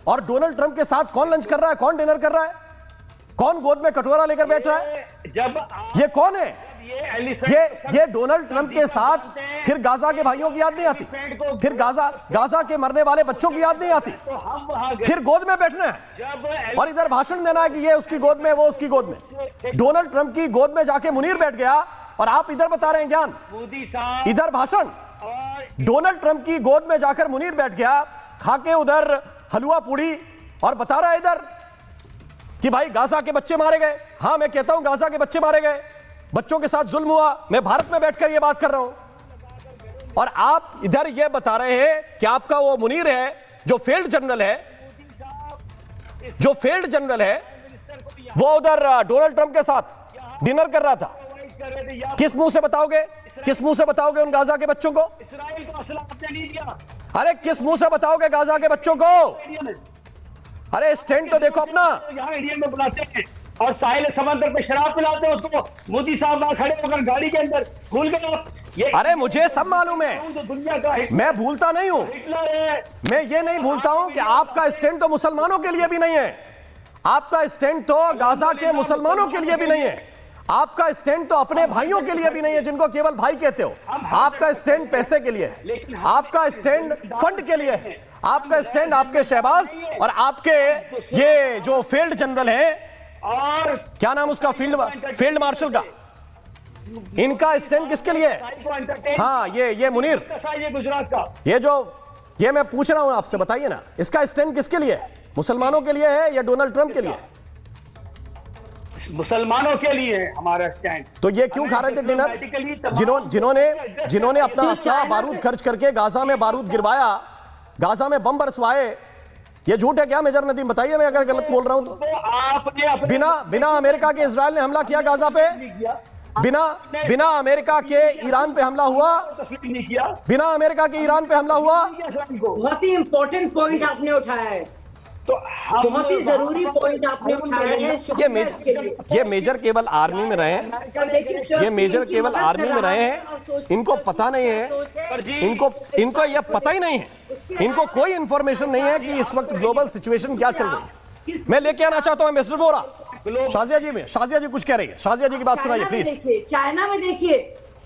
और डोनाल्ड ट्रंप के साथ कौन लंच कर रहा है, कौन डिनर कर रहा है, कौन गोद में कटोरा लेकर बैठ रहा है? ये कौन है? ये डोनाल्ड ट्रंप के साथ फिर गाजा के भाइयों की याद नहीं आती, फिर गाजा के मरने वाले बच्चों की याद नहीं आती, फिर गोद में बैठना है और इधर भाषण देना है कि ये उसकी गोद में, वो उसकी गोद में। डोनाल्ड ट्रंप की गोद में जाके मुनीर बैठ गया और आप इधर बता रहे हैं ज्ञान, इधर भाषण। डोनाल्ड ट्रंप की गोद में जाकर मुनीर बैठ गया, खाके उधर हलवा पूड़ी, और बता रहा है इधर कि भाई गाजा के बच्चे मारे गए। हां, मैं कहता हूं गाजा के बच्चे मारे गए, बच्चों के साथ जुल्म हुआ। मैं भारत में बैठकर यह बात कर रहा हूं और आप इधर यह बता रहे हैं कि आपका वो मुनीर है जो फेल्ड जनरल है, वो उधर डोनाल्ड ट्रंप के साथ डिनर कर रहा था। किस मुंह से बताओगे उन गाजा के बच्चों को? इस्राइल को असला आपने नहीं दिया। अरे किस मुंह से बताओगे गाजा के बच्चों को? अरे स्टैंड तो देखो अपना। यहाँ इंडिया में बुलाते हैं और साहिल समंदर पे शराब पिलाते हैं उसको। मोदी साहब वहां खड़े होकर गाड़ी के अंदर, भूल गए? अरे मुझे सब मालूम है, दुनिया का मैं भूलता नहीं हूं। मैं ये नहीं भूलता हूं कि आपका स्टैंड तो मुसलमानों के लिए भी नहीं है, आपका स्टैंड तो गाजा के मुसलमानों के लिए भी नहीं है, आपका स्टैंड तो अपने भाइयों के लिए भी नहीं है जिनको केवल भाई कहते हो। आपका स्टैंड पैसे के लिए है, आपका स्टैंड फंड के लिए है, आपका स्टैंड आपके शहबाज और आपके ये जो फील्ड जनरल है, और क्या नाम उसका, फील्ड मार्शल का, इनका स्टैंड किसके लिए है? हाँ, ये मुनीर, गुजरात का, ये मैं पूछ रहा हूं आपसे, बताइए ना, इसका स्टैंड किसके लिए है? मुसलमानों के लिए है या डोनाल्ड ट्रंप के लिए? मुसलमानों के लिए है हमारा स्टैंड। तो ये क्यों खा रहे थे डिनर? जिन्होंने अपना असला बारूद खर्च करके गाजा में बारूद गिरवाया, गाजा में बम बरसवाए, ये झूठ है क्या मेजर नदीम? बताइए मैं अगर गलत बोल रहा हूं तो। बिना अमेरिका के इजराइल ने हमला किया गाजा पे, बिना अमेरिका के ईरान पे हमला हुआ, बिना अमेरिका के ईरान पे हमला हुआ। बहुत ही इंपॉर्टेंट पॉइंट आपने उठाया है, तो बहुत ही जरूरी पॉइंट आपने उठाया है। ये मेजर केवल आर्मी में रहे हैं, ये मेजर केवल आर्मी में रहे हैं, इनको पता नहीं है, इनको ये पता ही नहीं है, इनको कोई इंफॉर्मेशन नहीं है कि इस वक्त ग्लोबल सिचुएशन क्या चल रही है। मैं लेके आना चाहता हूं मिस्टर वोरा, शाजिया जी कुछ कह रही है, शाजिया जी की बात सुनाइए प्लीज। चाइना में देखिए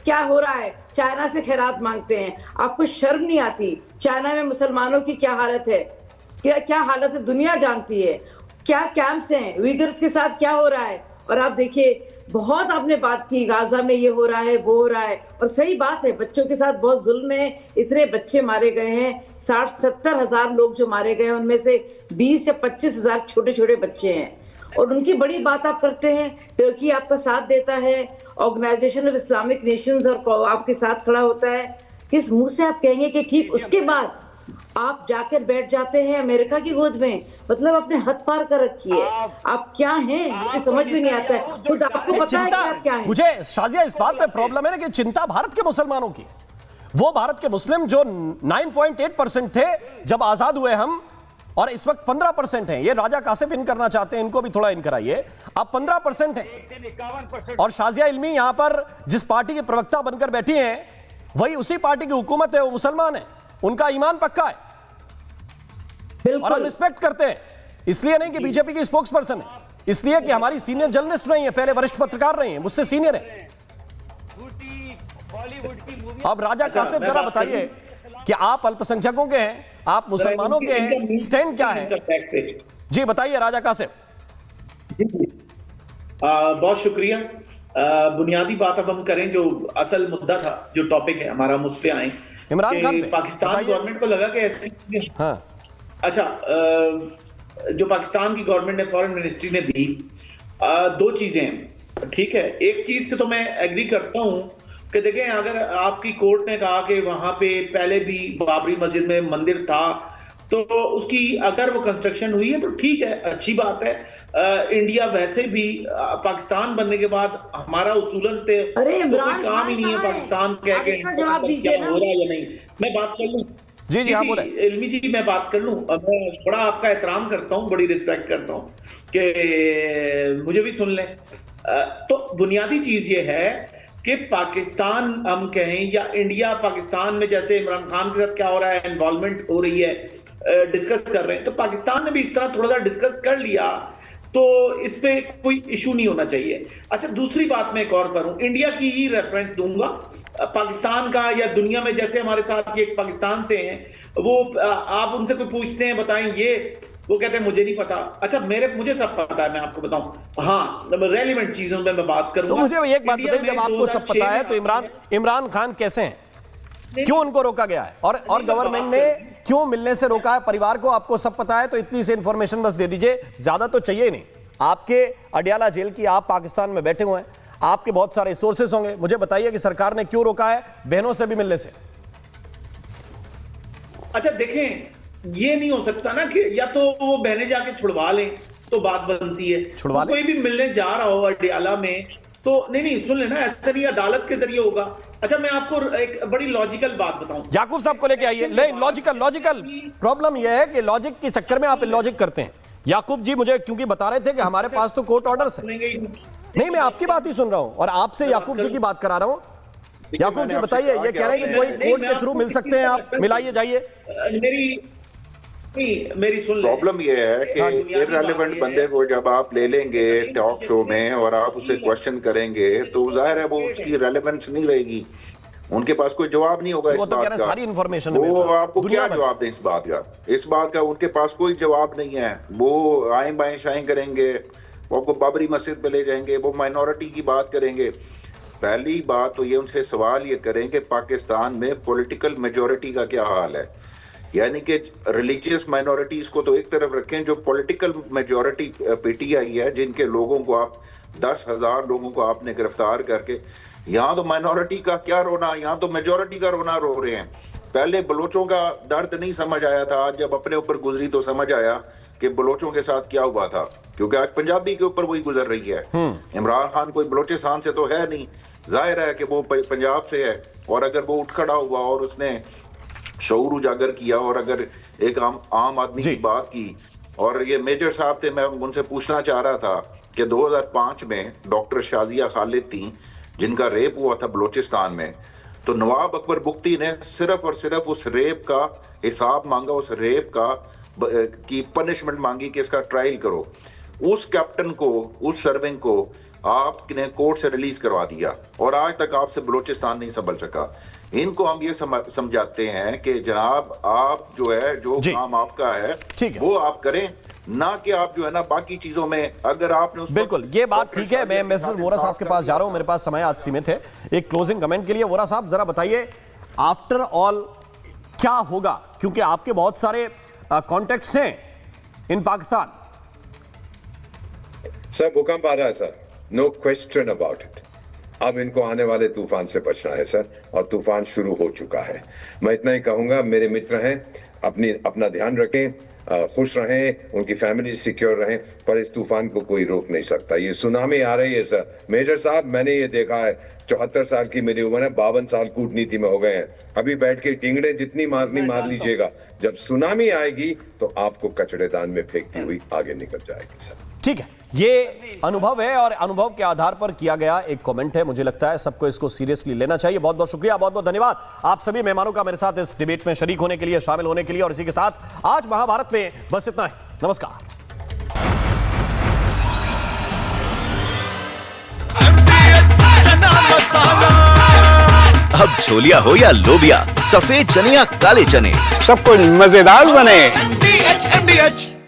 क्या हो रहा है, चाइना से खैरात मांगते हैं, आपको शर्म नहीं आती? चाइना में मुसलमानों की क्या हालत है, क्या हालत है, दुनिया जानती है। क्या कैंप्स हैं, उइगर्स के साथ क्या हो रहा है। और आप देखिए बहुत आपने बात की, गाजा में ये हो रहा है, वो हो रहा है, और सही बात है, बच्चों के साथ बहुत जुल्म है। इतने बच्चे मारे गए हैं, 60-70 हजार लोग जो मारे गए हैं, उनमें से 20 या 25 हजार छोटे छोटे बच्चे हैं। और उनकी बड़ी बात आप करते हैं, टर्की आपका साथ देता है, ऑर्गेनाइजेशन ऑफ इस्लामिक नेशंस और आपके साथ खड़ा होता है। किस मुंह से आप कहेंगे कि ठीक उसके बाद आप जाकर बैठ जाते हैं अमेरिका की गोद में? मतलब अपने हद पार कर रखी है। आप क्या हैं, मुझे समझ में नहीं आता है। खुद आपको पता है कि आप क्या हैं। मुझे शाजिया इस बात पे प्रॉब्लम है ना कि चिंता भारत के मुसलमानों की, वो भारत के मुस्लिम जो 9.8% थे जब आजाद हुए हम, और इस वक्त 15% हैं। ये राजा कासिफ इन करना चाहते हैं, इनको भी थोड़ा इन कराइए। आप 15% हैं और शाजिया इल्मी यहां पर जिस पार्टी के प्रवक्ता बनकर बैठी हैं, वही उसी पार्टी की हुकूमत है, वो मुसलमान है, उनका ईमान पक्का है और हम रिस्पेक्ट करते हैं। इसलिए नहीं कि बीजेपी की स्पोक्स पर्सन है, इसलिए कि हमारी सीनियर जर्नलिस्ट रही है, पहले वरिष्ठ पत्रकार रही है, मुझसे सीनियर है। अब राजा कासिफ जरा बताइए कि आप अल्पसंख्यकों के हैं, आप मुसलमानों के हैं, स्टैंड क्या है? जी बताइए राजा कासिफ। बहुत शुक्रिया। बुनियादी बात अब हम करें, जो असल मुद्दा था, जो टॉपिक है हमारा, मुझ पे आए। इमरान खान पे पाकिस्तान गवर्नमेंट को लगा कि ऐसी अच्छा, जो पाकिस्तान की गवर्नमेंट ने, फॉरेन मिनिस्ट्री ने दी, दो चीजें हैं, ठीक है। एक चीज से तो मैं एग्री करता हूं कि देखें, अगर आपकी कोर्ट ने कहा कि वहां पे पहले भी बाबरी मस्जिद में मंदिर था, तो उसकी अगर वो कंस्ट्रक्शन हुई है तो ठीक है, अच्छी बात है। इंडिया वैसे भी पाकिस्तान बनने के बाद हमारा उसूलन थे, तो कोई काम ही नहीं है पाकिस्तान कह के क्या हो रहा है या नहीं। मैं बात कर लूं? जी हाँ बोले। इल्मी जी मैं बात कर लूं? मैं बड़ा आपका एहतराम करता हूं, बड़ी रिस्पेक्ट करता हूं कि मुझे भी सुन लें। तो बुनियादी चीज ये है कि पाकिस्तान हम कहें या इंडिया पाकिस्तान में, जैसे इमरान खान के साथ क्या हो रहा है, इन्वॉल्वमेंट हो रही है, डिस्कस कर रहे हैं, तो पाकिस्तान ने भी इस तरह थोड़ा सा डिस्कस कर लिया, तो इस पे कोई इशू नहीं होना चाहिए। अच्छा, दूसरी बात मैं एक और करूं, इंडिया की ही रेफरेंस दूंगा, पाकिस्तान का या दुनिया में जैसे हमारे साथ ये पाकिस्तान से हैं, वो आप उनसे कोई पूछते हैं बताएं ये, वो कहते हैं मुझे नहीं पता। अच्छा, मुझे सब पता है, मैं आपको बताऊं। हाँ, रेलेवेंट चीजों में मैं बात करूंगा। तो मुझे एक बात बताइए, जब आपको सब पता है तो इमरान खान कैसे हैं, क्यों उनको रोका गया है, और गवर्नमेंट ने क्यों मिलने से रोका है परिवार को? आपको सब पता है तो इतनी सी इंफॉर्मेशन बस दे दीजिए, ज्यादा तो चाहिए नहीं। आपके अडियाला जेल की, आप पाकिस्तान में बैठे हुए हैं, आपके बहुत सारे सोर्सेस होंगे, मुझे बताइए कि सरकार ने क्यों रोका है बहनों से भी मिलने से? अच्छा देखें, ये नहीं हो सकता ना कि या तो वो बहनें जाके छुड़वा लें तो बात बनती है, छुड़वा कोई भी मिलने जा रहा हो अडियाला में तो नहीं सुन लेना, ऐसा नहीं, अदालत के जरिए होगा। अच्छा, मैं आपको एक बड़ी लॉजिकल बात बताऊं। याकूब साहब को लेके आइए। लॉजिकल प्रॉब्लम यह है कि लॉजिक के चक्कर में आप इलॉजिक करते हैं। याकूब जी मुझे क्योंकि बता रहे थे कि हमारे पास तो कोर्ट ऑर्डर्स है। नहीं, मैं आपकी बात ही सुन रहा हूं और आपसे याकूब जी की बात करा रहा हूं। याकूब जी बताइए, ये कह रहे हैं कि कोई कोर्ट के थ्रू मिल सकते हैं, आप मिलाइए जाइए। मेरी सुन प्रॉब्लम ये है कि इररिलेवेंट बंदे को जब आप ले लेंगे टॉक शो में और आप उससे क्वेश्चन करेंगे तो जाहिर है वो उसकी रेलेवेंस नहीं रहेगी, उनके पास कोई जवाब नहीं होगा इस बात का। सारी इंफॉर्मेशन वो आपको क्या जवाब दें इस बात का उनके पास कोई जवाब नहीं है। वो आए बाएं शाएं करेंगे, वो आपको बाबरी मस्जिद पे ले जाएंगे, वो माइनॉरिटी की बात करेंगे। पहली बात तो ये उनसे सवाल ये करें कि पाकिस्तान में पॉलिटिकल मेजोरिटी का क्या हाल है, यानी कि रिलीजियस माइनॉरिटीज को तो एक तरफ रखें, जो पॉलिटिकल मेजोरिटी पीटीआई है, जिनके लोगों को आप 10,000 लोगों को आपने गिरफ्तार करके, यहाँ तो माइनॉरिटी का क्या रोना, यहाँ तो मेजोरिटी का रोना रो रहे हैं। पहले बलोचों का दर्द नहीं समझ आया था, आज जब अपने ऊपर गुजरी तो समझ आया कि बलोचों के साथ क्या हुआ था, क्योंकि आज पंजाबी के ऊपर वही गुजर रही है। इमरान खान कोई बलोचिस्तान से तो है नहीं, जाहिर है कि वो पंजाब से है, और अगर वो उठ खड़ा हुआ और उसने शऊर उजागर किया और अगर एक आम आदमी की बात की, और ये मेजर साहब थे, मैं उनसे पूछना चाह रहा था कि 2005 में डॉक्टर शाजिया खालिद थी जिनका रेप हुआ था बलोचिस्तान में, तो नवाब अकबर बुख्ती ने सिर्फ और सिर्फ उस रेप का हिसाब मांगा, उस रेप का की पनिशमेंट मांगी कि इसका ट्रायल करो। उस कैप्टन को, उस सर्विंग को आपने कोर्ट से रिलीज करवा दिया और आज तक आपसे बलोचिस्तान नहीं संभल सका। इनको हम ये समझाते हैं कि जनाब आप जो है, जो काम आपका है वो आप करें, ना कि आप जो है ना बाकी चीजों में अगर आपने बिल्कुल ये बात ठीक है। मैं मिस्टर वोरा साहब के पास जा रहा हूं, मेरे पास समय आज सीमित है। एक क्लोजिंग कमेंट के लिए वोरा साहब जरा बताइए, आफ्टर ऑल क्या होगा, क्योंकि आपके बहुत सारे कॉन्टेक्ट्स हैं इन पाकिस्तान। सर भूकंप आ रहा है sir, no question about it. अब इनको आने वाले तूफान से बचना है सर, और तूफान शुरू हो चुका है। मैं इतना ही कहूंगा, मेरे मित्र हैं, अपना ध्यान रखें, खुश रहें, उनकी फैमिली सिक्योर रहें, पर इस तूफान को कोई रोक नहीं सकता। ये सुनामी आ रही है सर। मेजर साहब मैंने ये देखा है, 74 साल की मेरी उम्र है, 52 साल कूटनीति में हो गए हैं। अभी बैठ के टिंगड़े जितनी मारनी मार लीजिएगा, जब सुनामी आएगी तो आपको कचड़ेदान में फेंकती हुई आगे निकल जाएगी सर। ठीक है, ये अनुभव है और अनुभव के आधार पर किया गया एक कमेंट है। मुझे लगता है सबको इसको सीरियसली लेना चाहिए। बहुत बहुत शुक्रिया, बहुत बहुत धन्यवाद आप सभी मेहमानों का मेरे साथ इस डिबेट में शरीक होने के लिए, शामिल होने के लिए। और इसी के साथ आज महाभारत में बस इतना ही। नमस्कार। अब छोलिया हो या लोबिया, सफेद चने या काले चने, सबको मजेदार बने।